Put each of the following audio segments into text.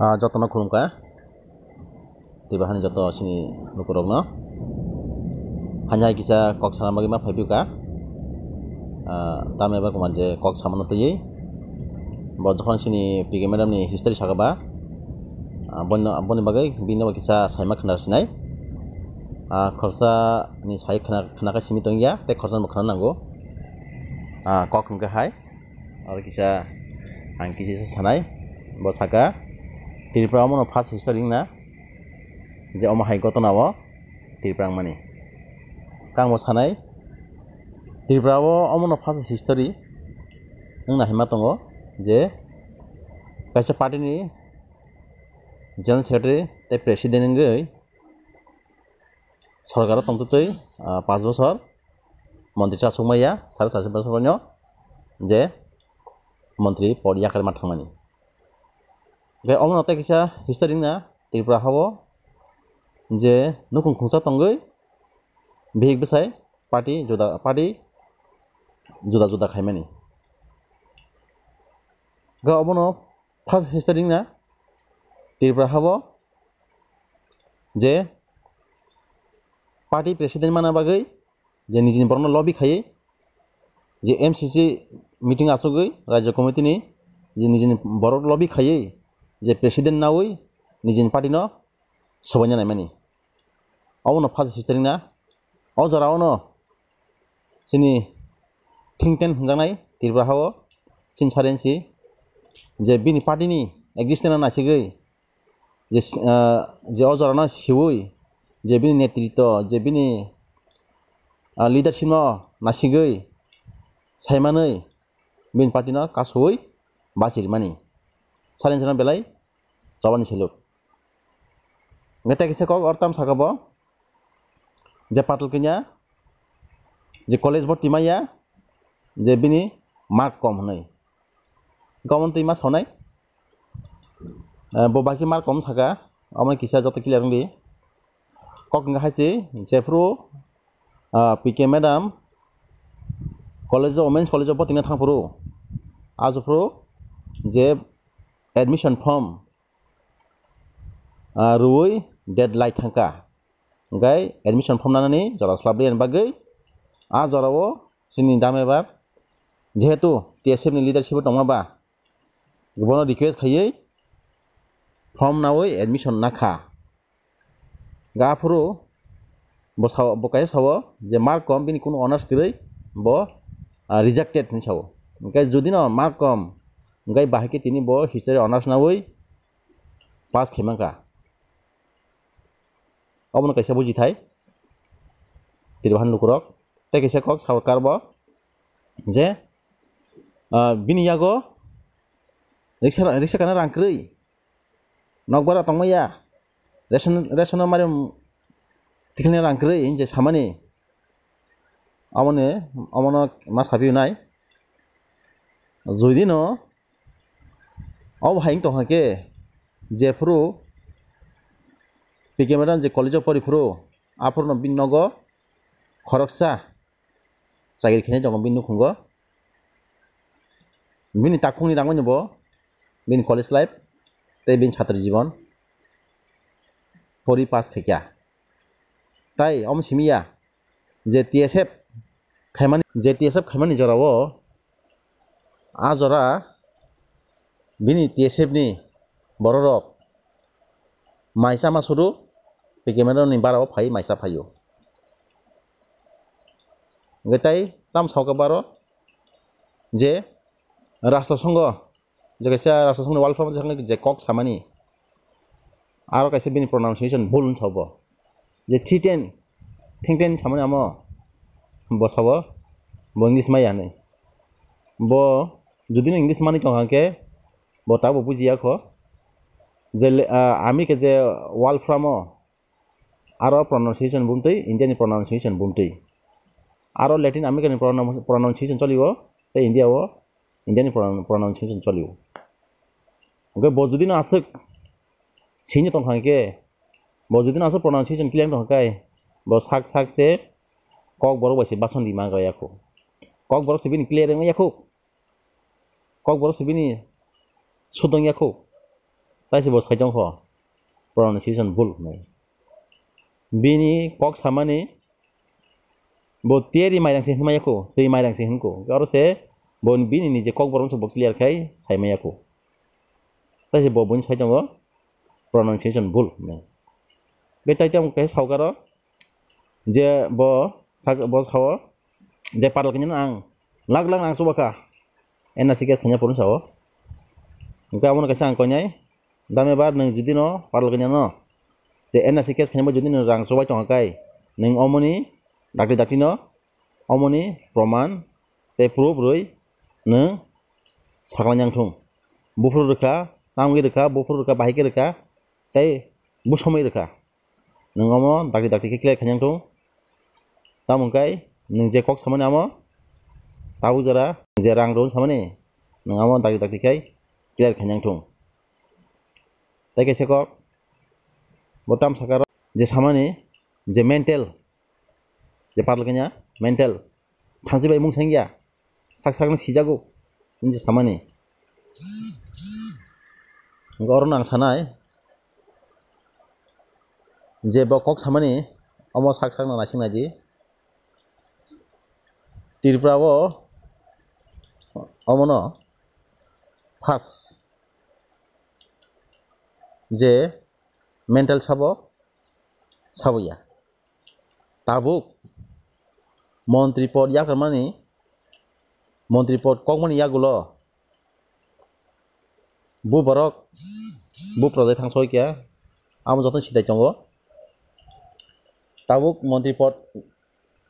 Jotono khulumka tibahani joto sini nukurogno hanya kisa kok sana bagi ma phabiuka tame bar kuman je kok samano tei bo jokhon sini pigi madam ni history sagaba bonni bagai bino kisa saima khnar sinai khorsa ni sai khana ka simi tongya te khorsa mo khana nango kok hingka hai ar kisa ang kisi sanai bo saka Tripura mono first history na je oma hai gotona o Tripura mani kang mo sanai Tripura o omono first history na hima tongo je kaisa party ni general secretary te president ngai sorgar tongtoi 5 বছর মন্ত্রী চাসুমাইয়া 4.5 বছর পর্যন্ত যে মন্ত্রী পরিয়া করে মাথামানি গে অমনতে কিসা history না Tripura হাবো যে নুকুং খুংসা তঙ্গই বিহিক বেসাই পার্টি जुदा खाइमानि गे अबनो फार्स्ट हिस्टोरी ना Tripura हाबो जे पार्टी प्रेसिडेंट माना बागै जे निजिनि बरनो लबि खायै जे एमसीसी मीटिंग आसुगै राज्य कमिटी नि जे निजिनि बर लबि खायै जे प्रेसिडेंट नावै निजिनि पार्टी न सबायना नायमानि अबनो फार्स्ट हिस्टोरी ना अ जरावनो सिनि थिंक टेंक हंजानाय Tripura हाबो सिन सारेन्सि जे बिनि पार्टी नि एक्जिस्टेंस नासिगै जे अ जरावनो सिवै जे बिनि नेतृत्व जे बिनि लीडरशिप न नासिगै साइमानै बिनि पार्टी न कासुयै बासिरमानि सारेन्सना बेलाय Jawaani salute ngetek kok ortam sakabo je patul kinya je college bot timaya je bini mark kom honai gomon tima sonai bo baki mark kom saka amai kisa joto clear ngli kok nga haisi je pro pk madam college women's college bot tina thang pro ajo pro je admission form ruwei deadline thangka gai admission form nanani jora slabrian bagai jorao sini damebar jehetu tsf ni leadership tongmaba gobono request khayei form nawei admission nakha gafuru bo kai sawo je mark kom bini kuno honors kirei bo rejected ni sawo gai jodi no mark kom gai bahike tini bo history honors nawei pass khemangka अबनो कैसे बुझी Thai तिरभान लुकुरक ते कैसे कक सरकार बो जे बिनि यागो रिक्सा काना रांक्रै नगबरा तंगमैया ration मारे तिखलने रांक्रै जे सामानि अमनो मा साबि नाय जयदि न अब हाइं तंहाके जेफ्रु pk madam je college of porifro apurno binnogo khoroksa chagir khene jong binnu khungo bini takungni rangoni bo bini college life te bin chhatri Jibon pori pass khaikya tai om simiya je tsf khaimani jorao a jora bini tsf ni bororok maisa masuru pk madam ni barao phai maisa phayo ngetai tam sauka baro je rashtra sangho je kaisa rashtra sangho wal platform je kok samani aro kaisa bini pronunciation bholun sabo je think ten samani amo bo sabo bo english maya nei bo jodi no english mani tonghanke bo tabo bujiya kho जे आमी के जे वाल फ्रामो आरो pronunciation बुमतै India pronunciation बुमतै आरो Latin American pronunciation चलियो ते India वो India pronunciation चलियो okay बजुदिन आसक छिनि तंखांके बजुदिन आसक pronunciation clear तंखाय ब साक से कक बरो बासे बासन दिमा गयाखो कक बरो सिबिनि क्लियर याखो कक बरो सिबिनि सुदं याखो taisi bo saitong ho pronunciation bul nei bini kok samani bo tieri mairang sing himayako tei mairang sing hinko garo se bon bini ni je kok borom so bo clear khai saimayako taisi bo bun saitong ho pronunciation bul nei betai jam kai saugaro je bo sawo je padal kenya ang lag ang subaka enak sikes kenya purun sawo engka amon kaisa ang konyai dame bar nang judi no padal kenya no je enak sikes kenya judi no rang subai tong kai nang omoni dakti no omoni proman te proof roi nang saklanyang thung bufur reka tamgi reka bufur reka bahike reka tei busomai reka nang omo dakti ke clear kanyang thung tamungkai nang je kok samani amo tahu jara je rang ron samani nang amo dakti kai clear kanyang thung tai kaise kok botam sakaro je samani je mental je parl kenya mental thangsi bai mung sangya sak no sijago je samani ngor nang sanai je bo kok samani amo sak no nasing naji tirprabo omono first je mental saboya tabuk montri pod yakarmani montri pod kokmani yagulo bu borok bu project thangsoy kya amo joton sidai tongo tabuk montri pod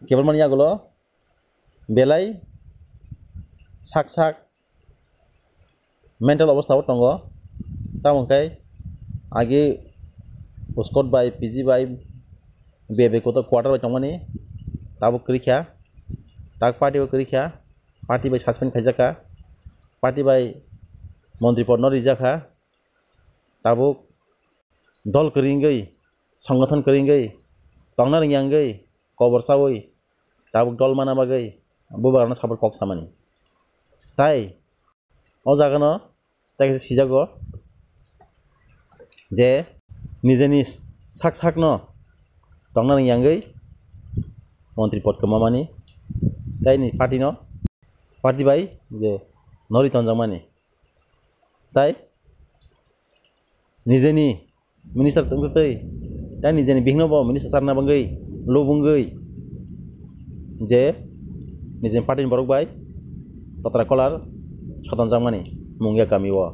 kebalmani yagulo belai sak mental অবস্থা tongo tamongkai age uskot bai pg bai bebe ko to quarter bai tongmani tabo krikha tak party o krikha party bai suspend khaijaka party bai মন্ত্রী পদ no rijaka tabo dol kringai সংগঠন kringai tongna ringyangai kobor sawoi tabo dol mana bagai bubarana sabor kok samani tai o jagano tai sijago je nijeni sak no tongna ringyangai মন্ত্রী পদ kemamani tai ni party bai je nori tonjamani tai nijeni minister tungtei tai nijeni bihno bo minister sarna bangai lobungai je nijen party borok bai tatra kolar soton jamani mungya kamiwo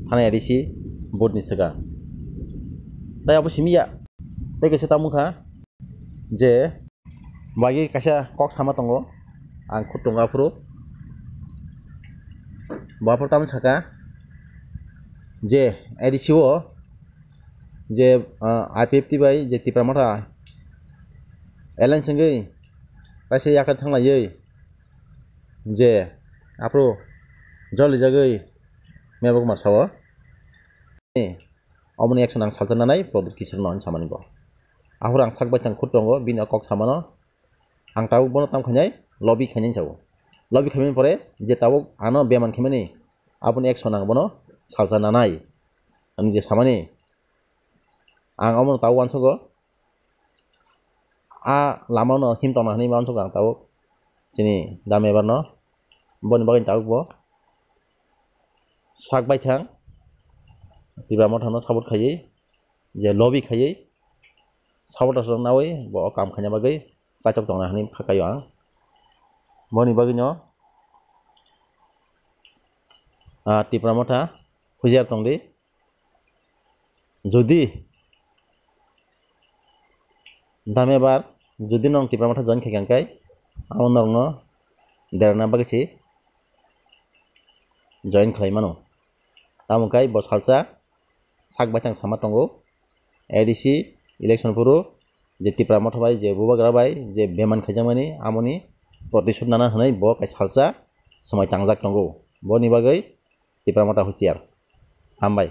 thana adisi board ni saga tai abo simia tai kaisa tamukha je bagi kaisa kok sama tongo ang khutonga puru bapor tamun saka je adisi o je IPFT bai je tipramata airline singai kaisa yakar thanglayei je apro joli jagai mebok marsawo omoni action ang saljananai product kisar non samani bo ahur ang sakbai tang khutongo bini kok samano ang tawuk bono tam khanyai lobby khanyai jago lobby khamin pore je tawuk ano beman khimani aboni action ang bono saljananai ani je samani ang omon tawu ansogo a lamano himtona hani ma ansogo ang tawuk sini dame barno boni bagin tawuk bo sakbai thang tibra mothano sabot khayei je lobby khayei sabot asong nawi bo kam khanya bagai sachok tongna hani khakayo ang boni bagino tibra motha hujar tongdi jodi dame bar jodi nong tibra motha join khaikangkai amon nongno derna bagisi join khlaimano tamukai bo salsa sak batang sama tongo ADC election puru je tipra motha bai je bubagra bai je beman khaijamani amoni protishod nana hanai bo kai salsa samai tangjak tongo bo ni bagai tipra motha husiar hambai।